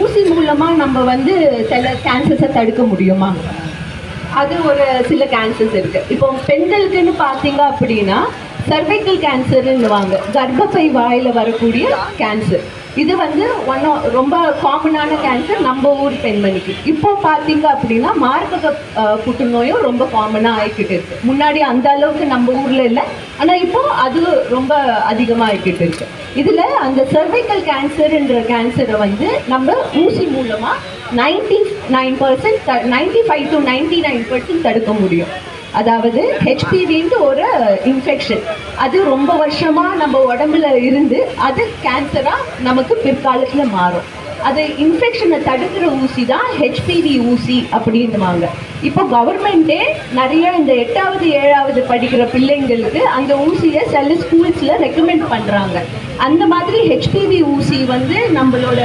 ஊசி மூலமா நம்ம வந்து சில கேன்சர்ஸை தடுக்க முடியுமா? அது ஒரு சில கேன்சர்ஸ் இருக்கு. இப்போ பெண்களுக்குன்னு பார்த்தீங்க அப்படின்னா சர்வைக்கல் கேன்சர்ன்னுவாங்க, கர்ப்பப்பை வாயில வரக்கூடிய கேன்சர். இது வந்து ரொம்ப காமனான கேன்சர் நம்ம ஊர் பெண்மணிக்கு. இப்போ பார்த்தீங்க அப்படின்னா மார்பக புற்றுநோயும் ரொம்ப காமனாக ஆகிக்கிட்டு இருக்கு. முன்னாடி அந்த அளவுக்கு நம்ம ஊரில் இல்லை, ஆனால் இப்போ அது ரொம்ப அதிகமாக ஆகிக்கிட்டு இருக்கு. இதில் அந்த சர்வைக்கல் கேன்சர்ன்ற கேன்சரை வந்து நம்ம ஊசி மூலமாக 95% 95 to 99% தடுக்க முடியும். அதாவது ஹெச்பிவின்ட்டு ஒரு இன்ஃபெக்ஷன், அது ரொம்ப வருஷமாக நம்ம உடம்புல இருந்து அது கேன்சராக நமக்கு பிற்காலத்தில் மாறும். அது இன்ஃபெக்ஷனை தடுக்கிற ஊசி தான் ஹெச்பிவி ஊசி அப்படின்னுவாங்க. இப்போ கவர்மெண்ட்டே நிறைய இந்த 8வது 7வது படிக்கிற பிள்ளைங்களுக்கு அந்த ஊசியை சில ஸ்கூல்ஸில் ரெக்கமெண்ட் பண்ணுறாங்க. அந்த மாதிரி ஹெச்பிவி ஊசி வந்து நம்மளோட